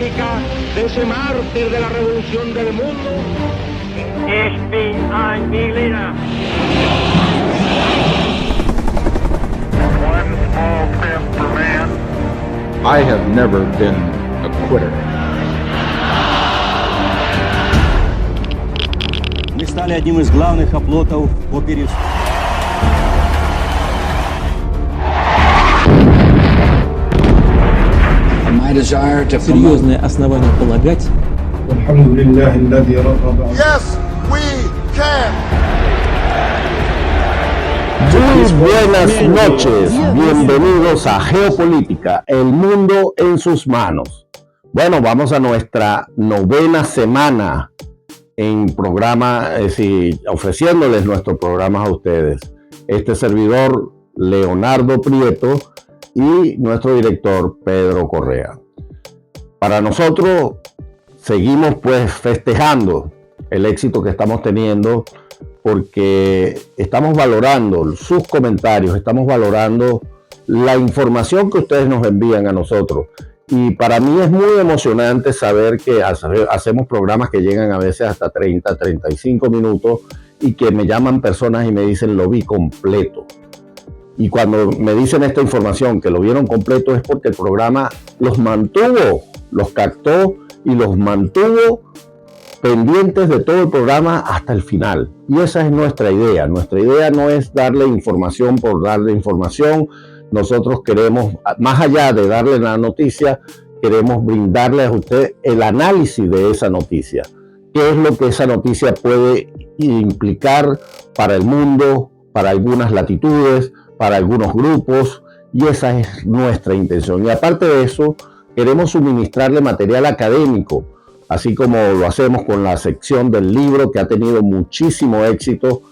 política de ese mártir de la revolución del mundo. Ich bin ein Berliner. One small step for man. I have never been a quitter. Мы стали одним из главных оплотов по перестройке. Серьезное основание полагать. Yes, we can. Muy buenas noches, bienvenidos a Geopolítica, el mundo en sus manos. Bueno, vamos a nuestra 9ª semana en programa, ofreciéndoles nuestros programas a ustedes. Este servidor, Leonardo Prieto, y nuestro director, Pedro Correa. Para nosotros, seguimos pues festejando el éxito que estamos teniendo, porque estamos valorando sus comentarios, estamos valorando la información que ustedes nos envían a nosotros. Y para mí es muy emocionante saber que hacemos programas que llegan a veces hasta 30, 35 minutos y que me llaman personas y me dicen lo vi completo. Y cuando me dicen esta información que lo vieron completo es porque el programa los mantuvo, los captó y los mantuvo pendientes de todo el programa hasta el final. Y esa es nuestra idea. Nuestra idea no es darle información por darle información. Nosotros queremos, más allá de darle la noticia, queremos brindarle a usted el análisis de esa noticia. ¿Qué es lo que esa noticia puede implicar para el mundo, para algunas latitudes, para algunos grupos? Y esa es nuestra intención. Y aparte de eso, queremos suministrarle material académico, así como lo hacemos con la sección del libro, que ha tenido muchísimo éxito,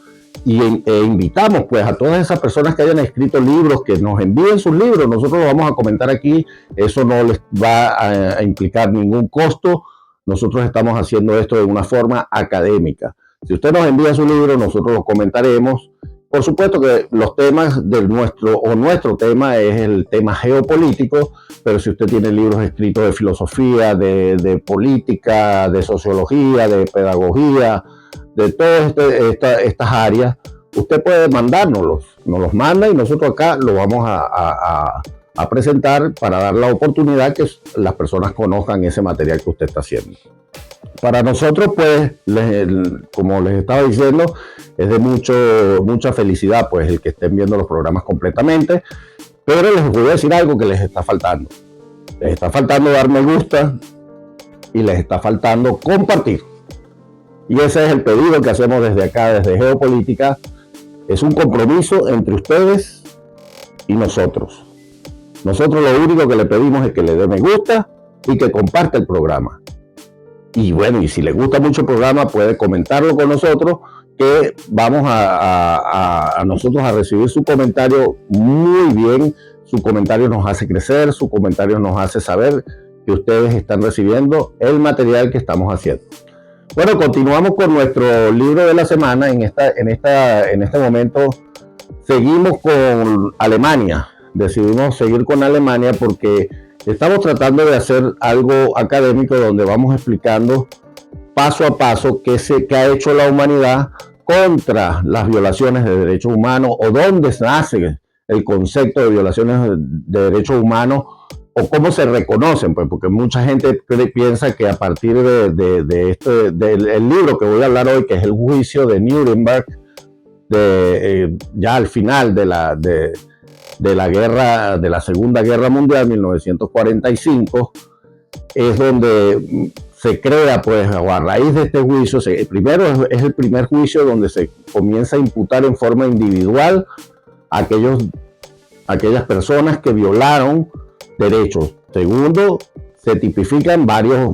e invitamos pues a todas esas personas que hayan escrito libros, que nos envíen sus libros. Nosotros lo vamos a comentar aquí, eso no les va a implicar ningún costo. Nosotros estamos haciendo esto de una forma académica. Si usted nos envía su libro, nosotros lo comentaremos. Por supuesto que los temas nuestro tema es el tema geopolítico, pero si usted tiene libros escritos de filosofía, de política, de sociología, de pedagogía, de todas estas áreas, usted puede mandárnoslos. Nos los manda y nosotros acá lo vamos a presentar para dar la oportunidad que las personas conozcan ese material que usted está haciendo. Para nosotros, pues, como les estaba diciendo, es de mucha felicidad, pues, el que estén viendo los programas completamente, pero les voy a decir algo que les está faltando. Les está faltando dar me gusta y les está faltando compartir. Y ese es el pedido que hacemos desde acá, desde Geopolítica. Es un compromiso entre ustedes y nosotros. Nosotros lo único que le pedimos es que le dé me gusta y que comparte el programa. Y bueno, y si le gusta mucho el programa, puede comentarlo con nosotros, que vamos a nosotros a recibir su comentario muy bien. Su comentario nos hace crecer, su comentario nos hace saber que ustedes están recibiendo el material que estamos haciendo. Bueno, continuamos con nuestro libro de la semana. En este momento seguimos con Alemania. Decidimos seguir con Alemania porque estamos tratando de hacer algo académico donde vamos explicando paso a paso qué ha hecho la humanidad contra las violaciones de derechos humanos, o dónde nace el concepto de violaciones de derechos humanos, o cómo se reconocen, pues, porque mucha gente piensa que a partir del libro que voy a hablar hoy, que es el juicio de Nuremberg, ya al final de la Segunda Guerra Mundial, 1945, es donde se crea, pues, o a raíz de este juicio, primero es el primer juicio donde se comienza a imputar en forma individual a aquellas personas que violaron derechos. Segundo, se tipifican varios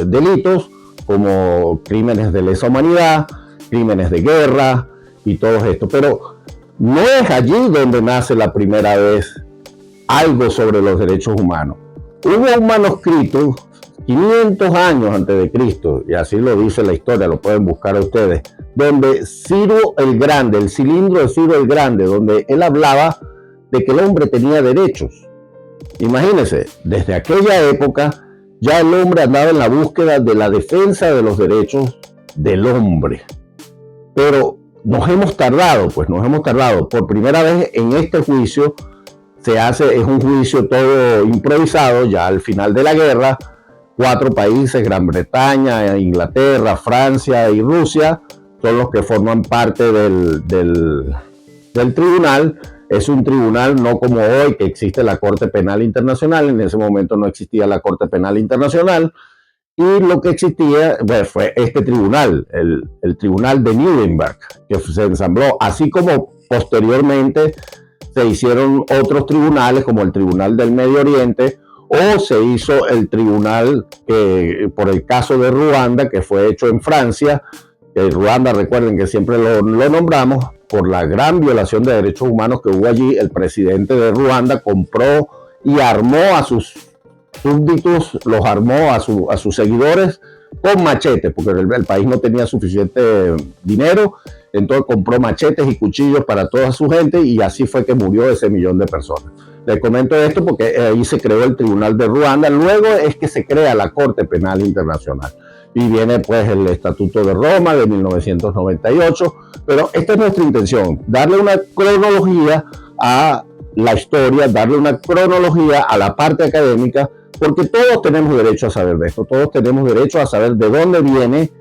delitos, como crímenes de lesa humanidad, crímenes de guerra y todo esto. Pero no es allí donde nace la primera vez algo sobre los derechos humanos. Hubo un manuscrito 500 años antes de Cristo, y así lo dice la historia, lo pueden buscar a ustedes, donde Ciro el Grande, el cilindro de Ciro el Grande, donde él hablaba de que el hombre tenía derechos, Imagínense, desde aquella época ya el hombre andaba en la búsqueda de la defensa de los derechos del hombre. Pero nos hemos tardado. Por primera vez en este juicio es un juicio todo improvisado, ya al final de la guerra. 4 países, Gran Bretaña, Inglaterra, Francia y Rusia, son los que forman parte del tribunal. Es un tribunal no como hoy, que existe la Corte Penal Internacional. En ese momento no existía la Corte Penal Internacional. Y lo que existía fue este tribunal, el Tribunal de Nuremberg, que se ensambló, así como posteriormente se hicieron otros tribunales, como el Tribunal del Medio Oriente, o se hizo el tribunal por el caso de Ruanda, que fue hecho en Francia. Ruanda, recuerden que siempre lo nombramos por la gran violación de derechos humanos que hubo allí. El presidente de Ruanda compró y armó a sus súbditos, los armó a sus seguidores con machetes, porque el país no tenía suficiente dinero. Entonces compró machetes y cuchillos para toda su gente, y así fue que murió ese 1 millón de personas. Les comento esto porque ahí se creó el Tribunal de Ruanda. Luego es que se crea la Corte Penal Internacional. Y viene pues el Estatuto de Roma de 1998. Pero esta es nuestra intención, darle una cronología a la historia, darle una cronología a la parte académica, porque todos tenemos derecho a saber de esto. Todos tenemos derecho a saber de dónde viene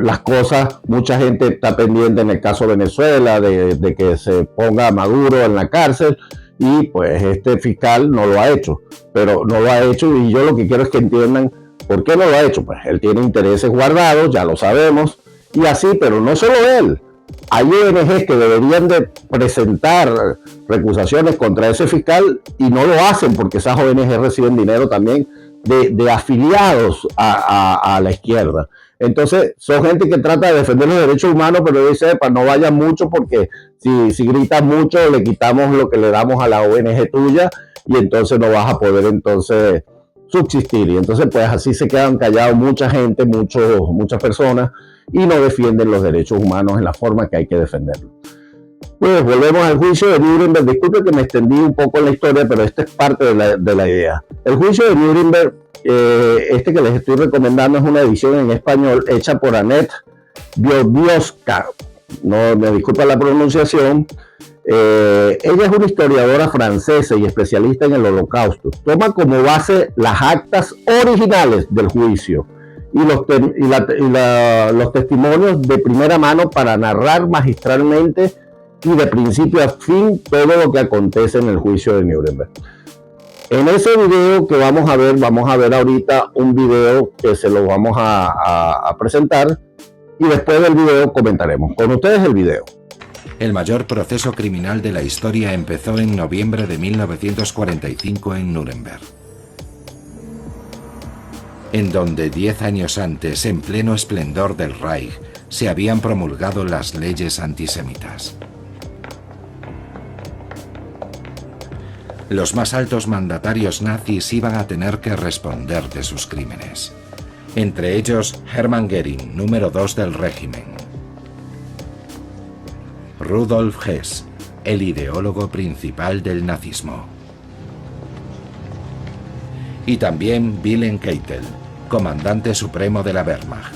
las cosas. Mucha gente está pendiente en el caso de Venezuela de que se ponga a Maduro en la cárcel, y pues este fiscal no lo ha hecho, y yo lo que quiero es que entiendan por qué no lo ha hecho. Pues él tiene intereses guardados, ya lo sabemos, y así, pero no solo él. Hay ONGs que deberían de presentar recusaciones contra ese fiscal y no lo hacen, porque esas ONGs reciben dinero también de afiliados a la izquierda. Entonces son gente que trata de defender los derechos humanos, pero dice, no vaya mucho, porque si gritas mucho le quitamos lo que le damos a la ONG tuya, y entonces no vas a poder entonces subsistir. Y entonces pues así se quedan callados mucha gente, muchas personas, y no defienden los derechos humanos en la forma que hay que defenderlos. Pues volvemos al juicio de Nuremberg. Disculpe que me extendí un poco en la historia, pero esta es parte de la idea. El juicio de Nuremberg, que les estoy recomendando, es una edición en español hecha por Annette Biodioska. No me disculpa la pronunciación. Ella es una historiadora francesa y especialista en el Holocausto. Toma como base las actas originales del juicio y los testimonios de primera mano para narrar magistralmente y de principio a fin todo lo que acontece en el juicio de Nuremberg. En ese video que vamos a ver ahorita un video que se lo vamos a presentar, y después del video comentaremos. Con ustedes el video. El mayor proceso criminal de la historia empezó en noviembre de 1945 en Nuremberg, en donde 10 años antes, en pleno esplendor del Reich, se habían promulgado las leyes antisemitas. Los más altos mandatarios nazis iban a tener que responder de sus crímenes. Entre ellos, Hermann Göring, número 2 del régimen. Rudolf Hess, el ideólogo principal del nazismo. Y también Wilhelm Keitel, comandante supremo de la Wehrmacht.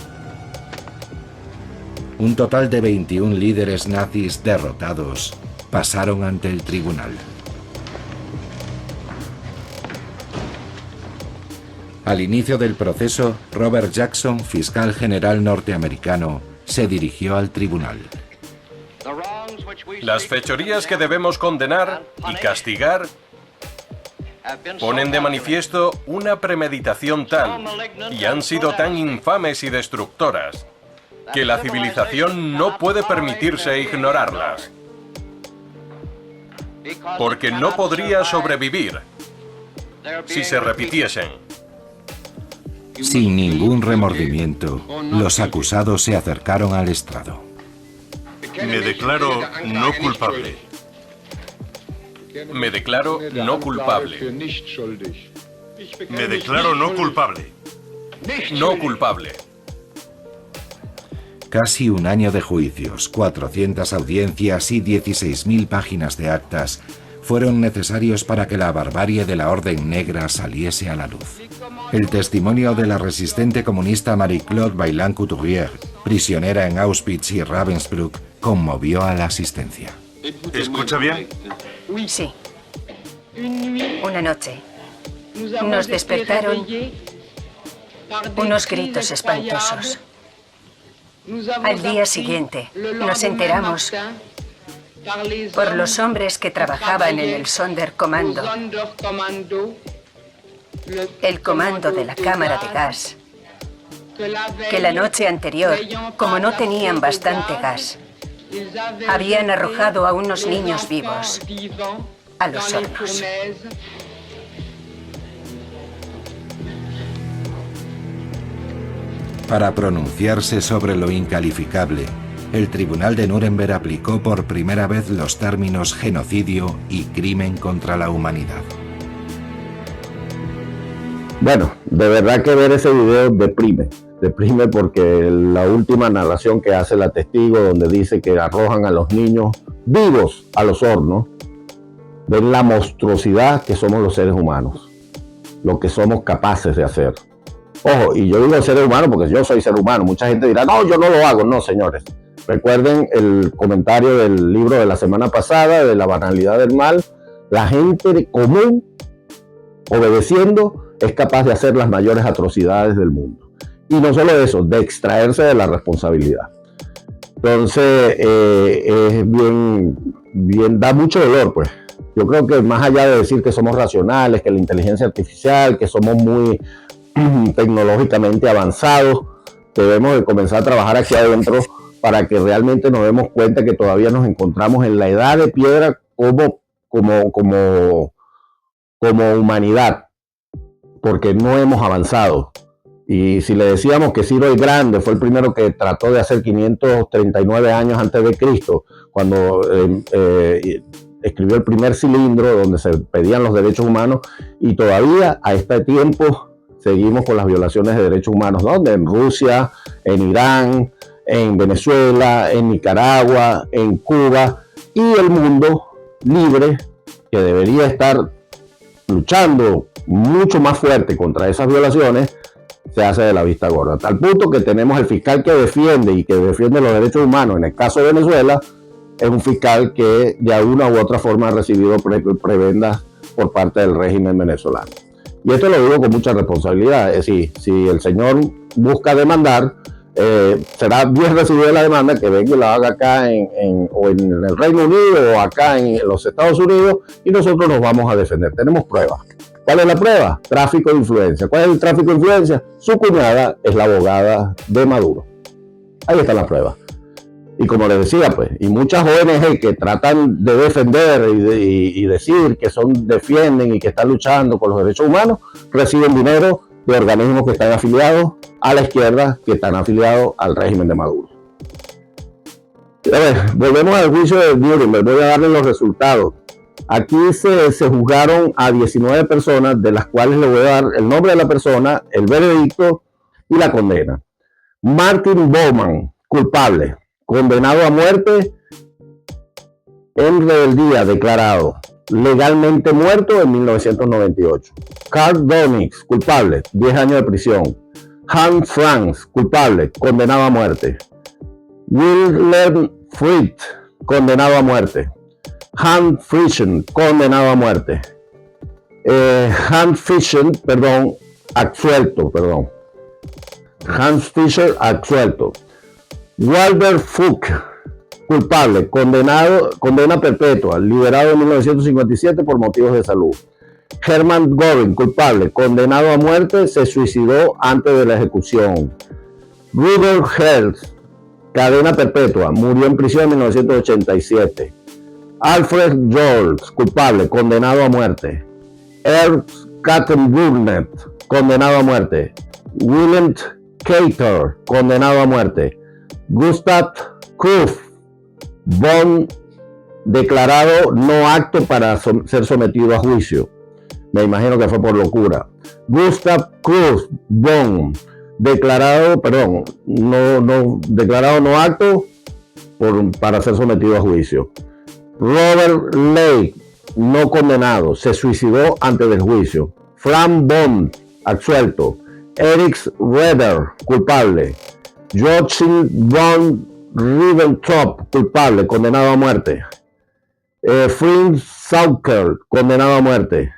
Un total de 21 líderes nazis derrotados pasaron ante el tribunal. Al inicio del proceso, Robert Jackson, fiscal general norteamericano, se dirigió al tribunal. Las fechorías que debemos condenar y castigar ponen de manifiesto una premeditación tal, y han sido tan infames y destructoras, que la civilización no puede permitirse ignorarlas, porque no podría sobrevivir si se repitiesen. Sin ningún remordimiento, los acusados se acercaron al estrado. Me declaro no culpable. Me declaro no culpable. Me declaro no culpable. No culpable. Casi un año de juicios, 400 audiencias y 16.000 páginas de actas fueron necesarios para que la barbarie de la Orden Negra saliese a la luz. El testimonio de la resistente comunista Marie-Claude Vaillant-Couturier, prisionera en Auschwitz y Ravensbrück, conmovió a la asistencia. ¿Escucha bien? Sí. Una noche nos despertaron unos gritos espantosos. Al día siguiente nos enteramos por los hombres que trabajaban en el Sonderkommando, el comando de la cámara de gas, que la noche anterior, como no tenían bastante gas, habían arrojado a unos niños vivos a los hornos. Para pronunciarse sobre lo incalificable, el Tribunal de Nuremberg aplicó por primera vez los términos genocidio y crimen contra la humanidad. Bueno, de verdad que ver ese video deprime porque la última narración que hace la testigo, donde dice que arrojan a los niños vivos a los hornos, ven la monstruosidad que somos los seres humanos, lo que somos capaces de hacer. Ojo, y yo digo seres humanos porque yo soy ser humano. Mucha gente dirá, no, yo no lo hago. No, señores. Recuerden el comentario del libro de la semana pasada, de la banalidad del mal. La gente común, obedeciendo, es capaz de hacer las mayores atrocidades del mundo. Y no solo eso, de extraerse de la responsabilidad. Entonces, es bien, da mucho dolor, pues. Yo creo que más allá de decir que somos racionales, que la inteligencia artificial, que somos muy tecnológicamente avanzados, debemos de comenzar a trabajar hacia adentro para que realmente nos demos cuenta que todavía nos encontramos en la edad de piedra como humanidad, porque no hemos avanzado. Y si le decíamos que Ciro el Grande fue el primero que trató de hacer 539 años antes de Cristo, cuando escribió el primer cilindro donde se pedían los derechos humanos, y todavía a este tiempo seguimos con las violaciones de derechos humanos, ¿dónde? En Rusia, en Irán, en Venezuela, en Nicaragua, en Cuba, y el mundo libre, que debería estar luchando mucho más fuerte contra esas violaciones, se hace de la vista gorda. A tal punto que tenemos el fiscal que defiende los derechos humanos. En el caso de Venezuela, es un fiscal que de una u otra forma ha recibido prebendas por parte del régimen venezolano. Y esto lo digo con mucha responsabilidad. Es decir, si el señor busca demandar, será bien recibida la demanda, que venga y la haga acá o en el Reino Unido o acá en los Estados Unidos, y nosotros nos vamos a defender. Tenemos pruebas. ¿Cuál es la prueba? Tráfico de influencia. ¿Cuál es el tráfico de influencia? Su cuñada es la abogada de Maduro. Ahí está la prueba. Y como les decía, pues, y muchas ONG que tratan de defender y decir que defienden y que están luchando por los derechos humanos, reciben dinero de organismos que están afiliados a la izquierda, que están afiliados al régimen de Maduro. A ver, volvemos al juicio de Nuremberg. Voy a darles los resultados. Aquí se juzgaron a 19 personas, de las cuales le voy a dar el nombre de la persona, el veredicto y la condena. Martin Bormann, culpable, condenado a muerte en rebeldía, declarado legalmente muerto en 1998. Karl Donix, culpable, 10 años de prisión. Hans Franz, culpable, condenado a muerte. Wilhelm Fried, condenado a muerte. Hans Friesen, condenado a muerte. Hans Friesen, absuelto. Hans Fischer, absuelto. Walter Fuchs, culpable, condena perpetua, liberado en 1957 por motivos de salud. Hermann Göring, culpable, condenado a muerte, se suicidó antes de la ejecución. Rudolf Hertz, cadena perpetua, murió en prisión en 1987. Alfred Jols, culpable, condenado a muerte. Ernst Kattenbrunner, condenado a muerte. William Cater, condenado a muerte. Gustav Krupp Bonn, declarado no apto para ser sometido a juicio. Me imagino que fue por locura. Gustav Krupp Bonn, declarado no apto para ser sometido a juicio. Robert Lake, no condenado, se suicidó antes del juicio. Frank Bond, absuelto. Eric Redder, culpable. Joachim von Ribbentrop, culpable, condenado a muerte. Fritz Sauker, condenado a muerte.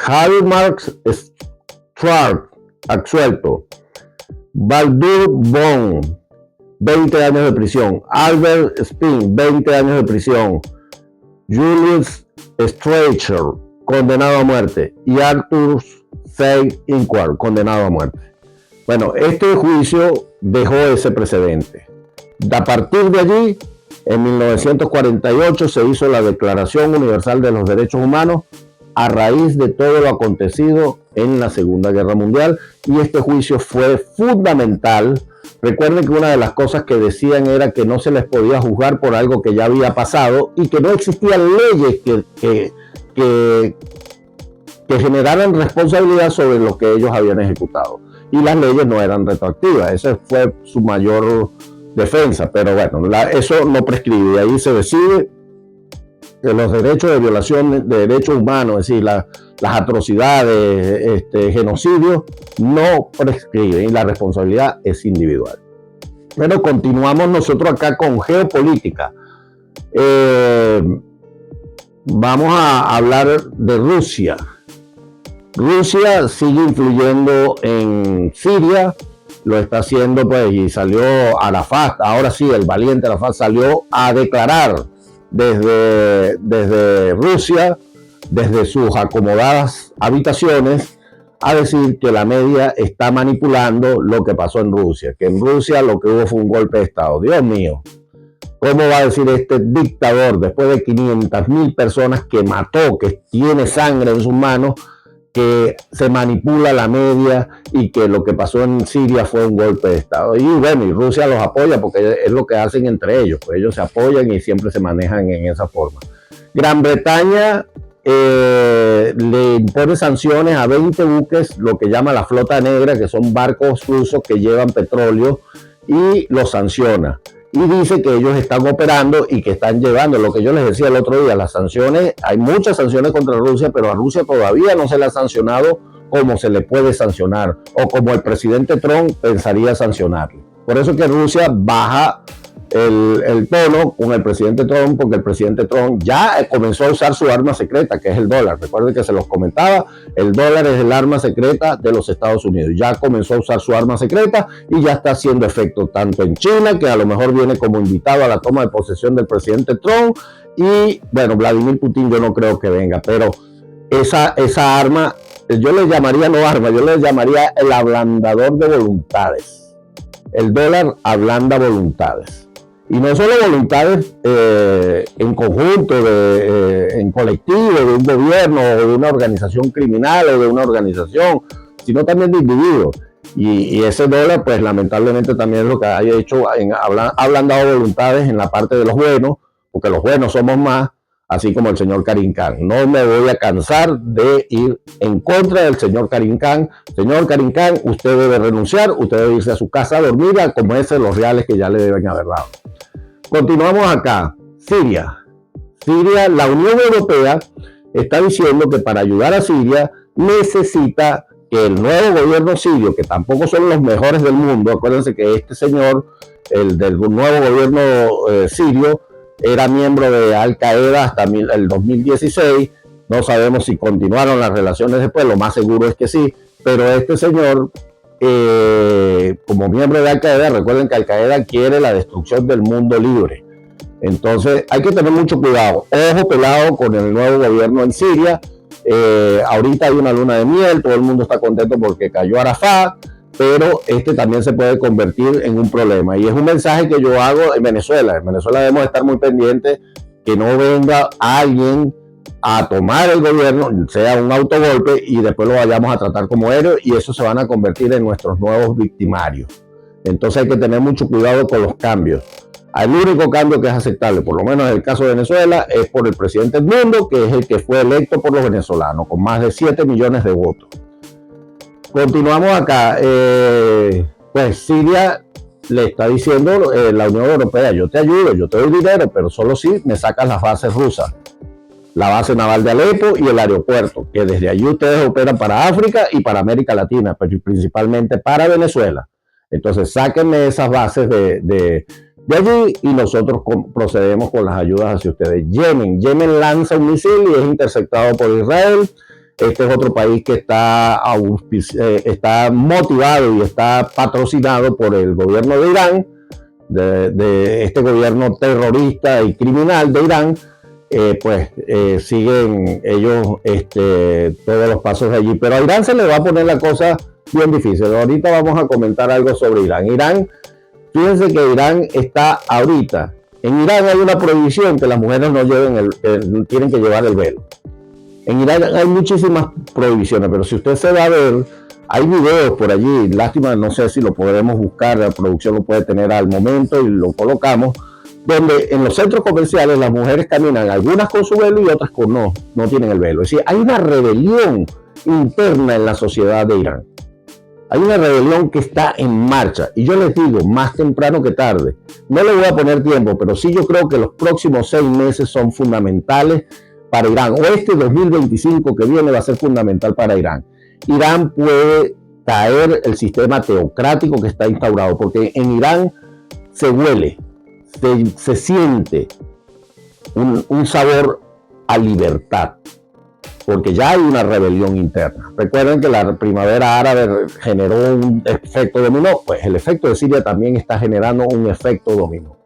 Harry Marx Strauch, absuelto. Baldur Bond, 20 años de prisión. Albert Spin, 20 años de prisión. Julius Streicher, condenado a muerte. Y Arthur C. Inquart, condenado a muerte. Bueno, este juicio dejó ese precedente. A partir de allí, en 1948 se hizo la Declaración Universal de los Derechos Humanos a raíz de todo lo acontecido en la Segunda Guerra Mundial, y este juicio fue fundamental. Recuerden que una de las cosas que decían era que no se les podía juzgar por algo que ya había pasado y que no existían leyes que generaran responsabilidad sobre lo que ellos habían ejecutado. Y las leyes no eran retroactivas. Esa fue su mayor defensa. Pero bueno, eso no prescribe. Y ahí se decide que los derechos de violación de derechos humanos, es decir, las atrocidades, genocidios, no prescriben y la responsabilidad es individual. Bueno, continuamos nosotros acá con geopolítica. Vamos a hablar de Rusia. Rusia sigue influyendo en Siria, lo está haciendo pues, y salió Arafat, ahora sí, el valiente Arafat salió a declarar desde Rusia, desde sus acomodadas habitaciones, a decir que la media está manipulando lo que pasó en Rusia, que en Rusia lo que hubo fue un golpe de Estado. Dios mío, ¿cómo va a decir este dictador, después de 500.000 personas que mató, que tiene sangre en sus manos, que se manipula la media y que lo que pasó en Siria fue un golpe de Estado? Y bueno, y Rusia los apoya porque es lo que hacen entre ellos, pues ellos se apoyan y siempre se manejan en esa forma. Gran Bretaña le impone sanciones a 20 buques, lo que llama la flota negra, que son barcos rusos que llevan petróleo, y los sanciona. Y dice que ellos están operando y que están llevando, lo que yo les decía el otro día, las sanciones, hay muchas sanciones contra Rusia, pero a Rusia todavía no se le ha sancionado como se le puede sancionar, o como el presidente Trump pensaría sancionarle. Por eso que Rusia baja el tono con el presidente Trump, porque el presidente Trump ya comenzó a usar su arma secreta, que es el dólar. Recuerden que se los comentaba, el dólar es el arma secreta de los Estados Unidos. Ya comenzó a usar su arma secreta y ya está haciendo efecto tanto en China, que a lo mejor viene como invitado a la toma de posesión del presidente Trump, y bueno, Vladimir Putin yo no creo que venga, pero esa arma, yo le llamaría no arma, yo le llamaría el ablandador de voluntades. El dólar ablanda voluntades. Y no solo voluntades en conjunto, en colectivo, de un gobierno o de una organización criminal o de una organización, sino también de individuos. Y ese dólar, pues lamentablemente también es lo que ha hecho, ha ablandado voluntades en la parte de los buenos, porque los buenos somos más, así como el señor Karim Khan. No me voy a cansar de ir en contra del señor Karim Khan. Señor Karim Khan, usted debe renunciar, usted debe irse a su casa a dormir, como ese los reales que ya le deben haber dado. Continuamos acá. Siria, la Unión Europea está diciendo que para ayudar a Siria necesita que el nuevo gobierno sirio, que tampoco son los mejores del mundo, acuérdense que este señor, el del nuevo gobierno sirio, era miembro de Al Qaeda hasta el 2016, no sabemos si continuaron las relaciones después, lo más seguro es que sí, pero este señor, como miembro de Al Qaeda, recuerden que Al Qaeda quiere la destrucción del mundo libre. Entonces hay que tener mucho cuidado, ojo pelado con el nuevo gobierno en Siria. Ahorita hay una luna de miel, todo el mundo está contento porque cayó Arafat, pero también se puede convertir en un problema. Y es un mensaje que yo hago en Venezuela. En Venezuela debemos estar muy pendientes que no venga alguien a tomar el gobierno, sea un autogolpe, y después lo vayamos a tratar como héroe, y eso se van a convertir en nuestros nuevos victimarios. Entonces hay que tener mucho cuidado con los cambios. El único cambio que es aceptable, por lo menos en el caso de Venezuela, es por el presidente Edmundo, que es el que fue electo por los venezolanos, con más de 7 millones de votos. Continuamos acá. Pues Siria le está diciendo, la Unión Europea, yo te ayudo, yo te doy dinero, pero solo si me sacas las bases rusas. la base naval de Alepo y el aeropuerto, que desde allí ustedes operan para África y para América Latina, pero principalmente para Venezuela. Entonces sáquenme esas bases de allí y nosotros procedemos con las ayudas hacia ustedes. Yemen lanza un misil y es interceptado por Israel. Este es otro país que está motivado y está patrocinado por el gobierno de Irán, de este gobierno terrorista y criminal de Irán. Siguen ellos todos los pasos de allí, pero a Irán se le va a poner la cosa bien difícil. Ahorita vamos a comentar algo sobre Irán. Fíjense que Irán está ahorita, en Irán hay una prohibición que las mujeres no lleven tienen que llevar el velo. En Irán hay muchísimas prohibiciones, pero si usted se va a ver, hay videos por allí, lástima, no sé si lo podremos buscar, la producción lo puede tener al momento y lo colocamos, donde en los centros comerciales las mujeres caminan, algunas con su velo y otras con no tienen el velo. Es decir, hay una rebelión interna en la sociedad de Irán. Hay una rebelión que está en marcha. Y yo les digo, más temprano que tarde, no le voy a poner tiempo, pero sí yo creo que los próximos 6 meses son fundamentales para Irán. O este 2025 que viene va a ser fundamental para Irán. Irán puede caer el sistema teocrático que está instaurado, porque en Irán se huele, se siente un sabor a libertad, porque ya hay una rebelión interna. Recuerden que la primavera árabe generó un efecto dominó, pues el efecto de Siria también está generando un efecto dominó.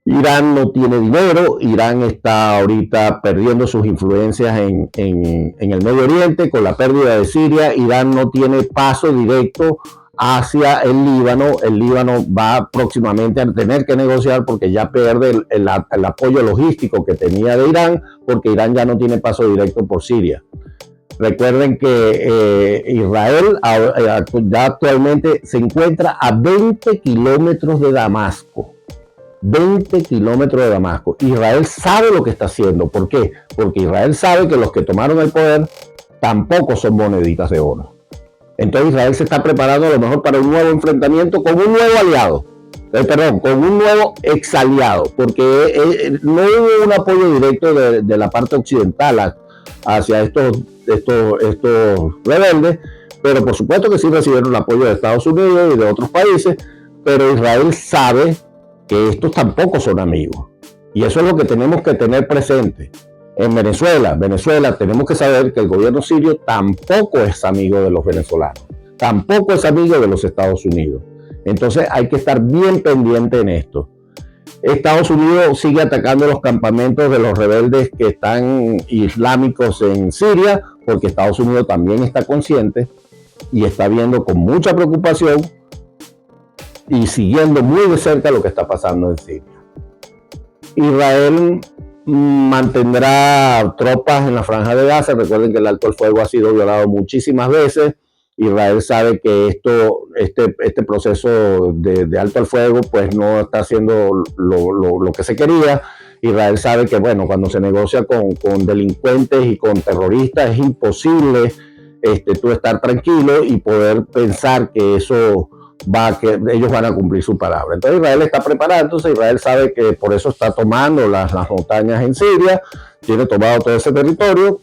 Irán no tiene dinero, Irán está ahorita perdiendo sus influencias en el Medio Oriente. Con la pérdida de Siria, Irán no tiene paso directo hacia el Líbano. El Líbano va próximamente a tener que negociar porque ya pierde el apoyo logístico que tenía de Irán, porque Irán ya no tiene paso directo por Siria. Recuerden que Israel ya actualmente se encuentra a 20 kilómetros de Damasco. 20 kilómetros de Damasco. Israel sabe lo que está haciendo. ¿Por qué? Porque Israel sabe que los que tomaron el poder tampoco son moneditas de oro. Entonces Israel se está preparando a lo mejor para un nuevo enfrentamiento con un nuevo aliado. Con un nuevo exaliado, porque no hubo un apoyo directo de la parte occidental hacia estos rebeldes, pero por supuesto que sí recibieron el apoyo de Estados Unidos y de otros países, pero Israel sabe que estos tampoco son amigos. Y eso es lo que tenemos que tener presente. En Venezuela tenemos que saber que el gobierno sirio tampoco es amigo de los venezolanos, tampoco es amigo de los Estados Unidos. Entonces hay que estar bien pendiente en esto. Estados Unidos sigue atacando los campamentos de los rebeldes que están islámicos en Siria, porque Estados Unidos también está consciente y está viendo con mucha preocupación y siguiendo muy de cerca lo que está pasando en Siria. Israel mantendrá tropas en la Franja de Gaza. Recuerden que el alto el fuego ha sido violado muchísimas veces. Israel sabe que este proceso de alto al fuego pues no está haciendo lo que se quería. Israel sabe que cuando se negocia con delincuentes y con terroristas es imposible tú estar tranquilo y poder pensar que que ellos van a cumplir su palabra. Entonces Israel está preparándose. Israel sabe que por eso está tomando las montañas en Siria, tiene tomado todo ese territorio.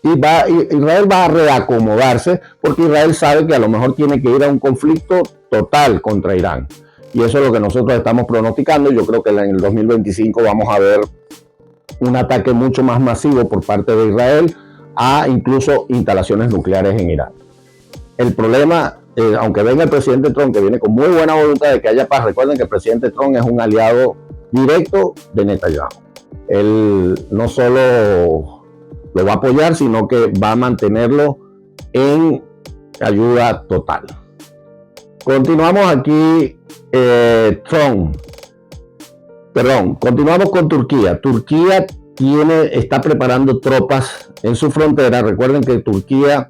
Y Israel va a reacomodarse porque Israel sabe que a lo mejor tiene que ir a un conflicto total contra Irán. Y eso es lo que nosotros estamos pronosticando. Yo creo que en el 2025 vamos a ver un ataque mucho más masivo por parte de Israel a incluso instalaciones nucleares en Irán. El problema, aunque venga el presidente Trump, que viene con muy buena voluntad de que haya paz, recuerden que el presidente Trump es un aliado directo de Netanyahu. Él no solo lo va a apoyar, sino que va a mantenerlo en ayuda total. Continuamos aquí, continuamos con Turquía. Turquía está preparando tropas en su frontera. Recuerden que Turquía,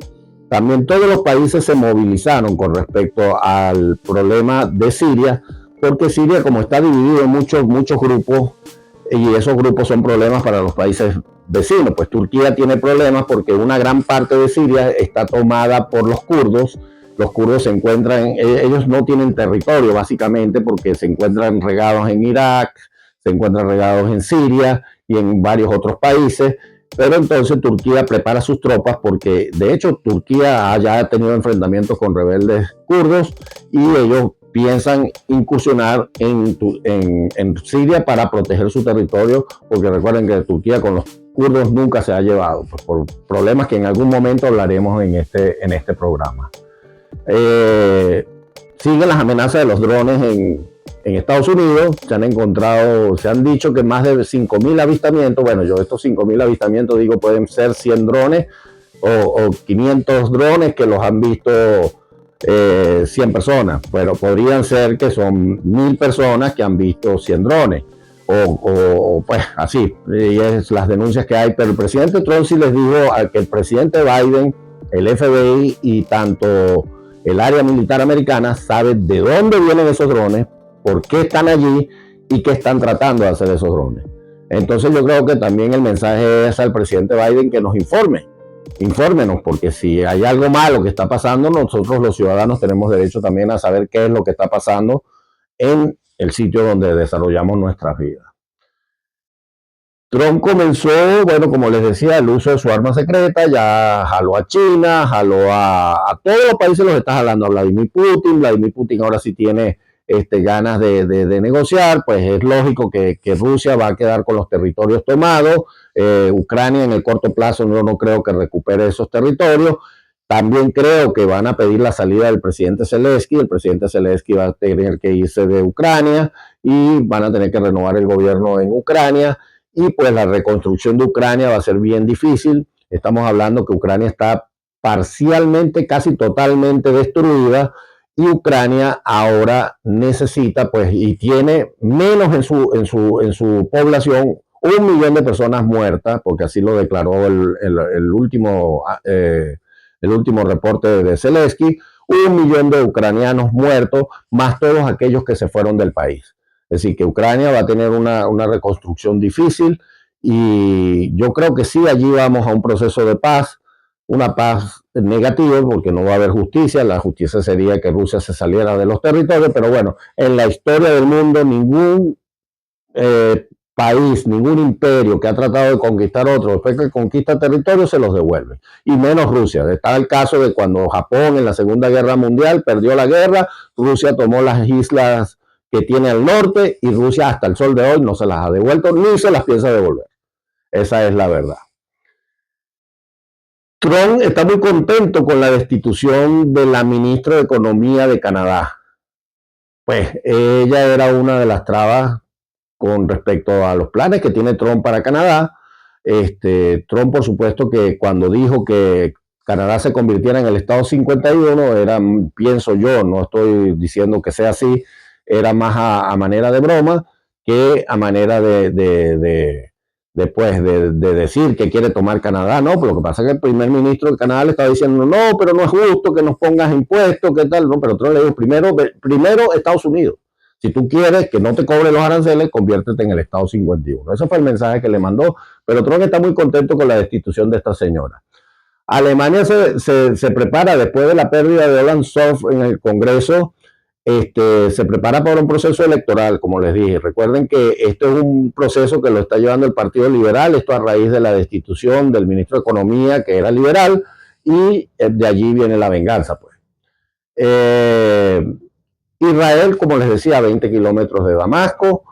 también todos los países se movilizaron con respecto al problema de Siria, porque Siria, como está dividido en muchos grupos, y esos grupos son problemas para los países vecinos, pues Turquía tiene problemas porque una gran parte de Siria está tomada por los kurdos. Los kurdos se encuentran, ellos no tienen territorio básicamente porque se encuentran regados en Irak, se encuentran regados en Siria y en varios otros países. Pero entonces Turquía prepara sus tropas porque de hecho Turquía ya ha tenido enfrentamientos con rebeldes kurdos y ellos piensan incursionar en Siria para proteger su territorio, porque recuerden que Turquía con los kurdos nunca se ha llevado, pues por problemas que en algún momento hablaremos en este programa. Siguen las amenazas de los drones en Estados Unidos. Se han dicho que más de 5.000 avistamientos, bueno, yo estos 5.000 avistamientos digo pueden ser 100 drones o 500 drones que los han visto 100 personas, pero podrían ser que son 1.000 personas que han visto 100 drones, o pues así, y es las denuncias que hay. Pero el presidente Trump sí les dijo a que el presidente Biden, el FBI y tanto el área militar americana sabe de dónde vienen esos drones, por qué están allí y qué están tratando de hacer esos drones. Entonces yo creo que también el mensaje es al presidente Biden que nos infórmenos, porque si hay algo malo que está pasando, nosotros los ciudadanos tenemos derecho también a saber qué es lo que está pasando en el sitio donde desarrollamos nuestras vidas. Trump comenzó, bueno, como les decía, el uso de su arma secreta, ya jaló a China, jaló a todos los países, los está jalando a Vladimir Putin. Vladimir Putin ahora sí tiene ganas de negociar, pues es lógico que Rusia va a quedar con los territorios tomados. Ucrania en el corto plazo no creo que recupere esos territorios. También creo que van a pedir la salida del presidente Zelensky. El presidente Zelensky va a tener que irse de Ucrania y van a tener que renovar el gobierno en Ucrania. Y pues la reconstrucción de Ucrania va a ser bien difícil. Estamos hablando que Ucrania está parcialmente, casi totalmente destruida, y Ucrania ahora necesita, pues, y tiene menos en su población 1 millón de personas muertas, porque así lo declaró el último reporte de Zelensky, 1 millón de ucranianos muertos, más todos aquellos que se fueron del país. Es decir, que Ucrania va a tener una reconstrucción difícil, y yo creo que sí, allí vamos a un proceso de paz, una paz negativa, porque no va a haber justicia. La justicia sería que Rusia se saliera de los territorios, pero bueno, en la historia del mundo ningún país, ningún imperio que ha tratado de conquistar otro, después que conquista territorios se los devuelve, y menos Rusia. Está el caso de cuando Japón en la Segunda Guerra Mundial perdió la guerra, Rusia tomó las islas que tiene al norte y Rusia hasta el sol de hoy no se las ha devuelto ni se las piensa devolver. Esa es la verdad. Trump está muy contento con la destitución de la ministra de Economía de Canadá. Pues ella era una de las trabas con respecto a los planes que tiene Trump para Canadá. Trump, por supuesto, que cuando dijo que Canadá se convirtiera en el estado 51, era, pienso yo, no estoy diciendo que sea así, era más a manera de broma que a manera de decir que quiere tomar Canadá. No, pero lo que pasa es que el primer ministro de Canadá le estaba diciendo, no, pero no es justo que nos pongas impuestos, ¿qué tal? No, pero Trump le dijo, primero Estados Unidos. Si tú quieres que no te cobre los aranceles, conviértete en el estado 51. Ese fue el mensaje que le mandó, pero Trump está muy contento con la destitución de esta señora. Alemania se prepara, después de la pérdida de Olaf Scholz en el Congreso, se prepara para un proceso electoral, como les dije. Recuerden que esto es un proceso que lo está llevando el Partido Liberal, esto a raíz de la destitución del ministro de Economía, que era liberal, y de allí viene la venganza, pues. Israel, como les decía, a 20 kilómetros de Damasco,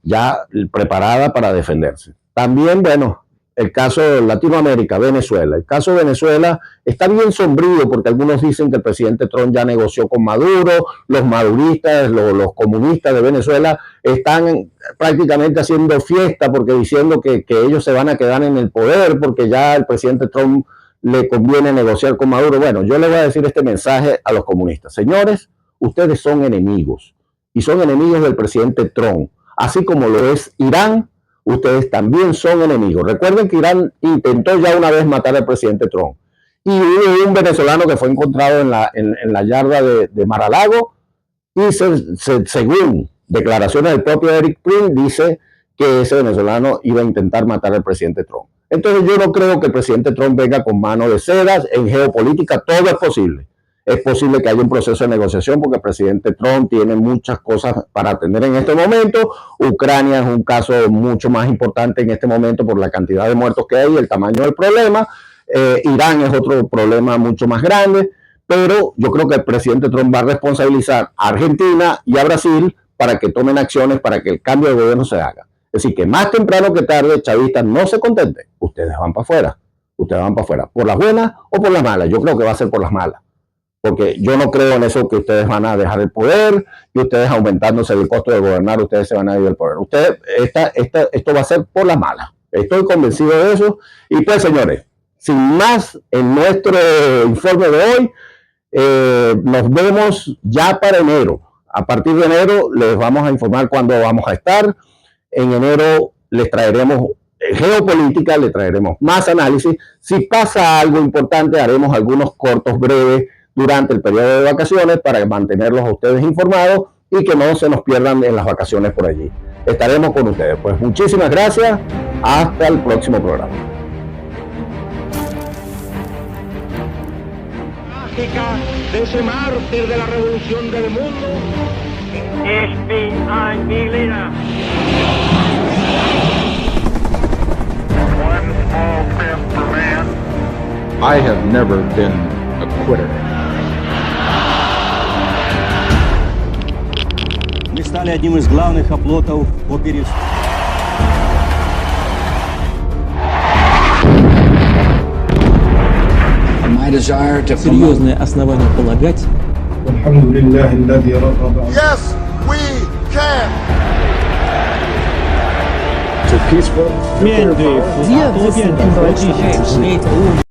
ya preparada para defenderse. También, bueno, el caso de Latinoamérica, Venezuela. El caso de Venezuela está bien sombrío, porque algunos dicen que el presidente Trump ya negoció con Maduro, los maduristas, los comunistas de Venezuela están prácticamente haciendo fiesta, porque diciendo que ellos se van a quedar en el poder, porque ya al presidente Trump le conviene negociar con Maduro. Bueno, yo le voy a decir este mensaje a los comunistas. Señores, ustedes son enemigos, y son enemigos del presidente Trump, así como lo es Irán. Ustedes también son enemigos. Recuerden que Irán intentó ya una vez matar al presidente Trump. Y hubo un venezolano que fue encontrado en la yarda de Mar-a-Lago, y según declaraciones del propio Eric Prince, dice que ese venezolano iba a intentar matar al presidente Trump. Entonces yo no creo que el presidente Trump venga con mano de seda. En geopolítica todo es posible. es posible que haya un proceso de negociación porque el presidente Trump tiene muchas cosas para atender en este momento. Ucrania es un caso mucho más importante en este momento por la cantidad de muertos que hay y el tamaño del problema. Irán es otro problema mucho más grande, pero yo creo que el presidente Trump va a responsabilizar a Argentina y a Brasil para que tomen acciones para que el cambio de gobierno se haga. Es decir, que más temprano que tarde, chavistas, no se contenten. Ustedes van para afuera. Ustedes van para afuera. ¿Por las buenas o por las malas? Yo creo que va a ser por las malas. Porque yo no creo en eso que ustedes van a dejar el poder y ustedes aumentándose el costo de gobernar, ustedes se van a ir del poder. Esto va a ser por las malas. Estoy convencido de eso. Y pues, señores, sin más, en nuestro informe de hoy, nos vemos ya para enero. A partir de enero les vamos a informar cuándo vamos a estar. En enero les traeremos geopolítica, les traeremos más análisis. Si pasa algo importante, haremos algunos cortos breves durante el periodo de vacaciones para mantenerlos a ustedes informados y que no se nos pierdan en las vacaciones por allí. Estaremos con ustedes. Pues muchísimas gracias. Hasta el próximo programa. De ese mártir de la revolución del mundo, Aguilera. One small step for man. I have never been a quitter. Мы стали одним из главных оплотов по перестройке. Серьезное основание полагать, Yes, we can. Wir wissen in Deutschland,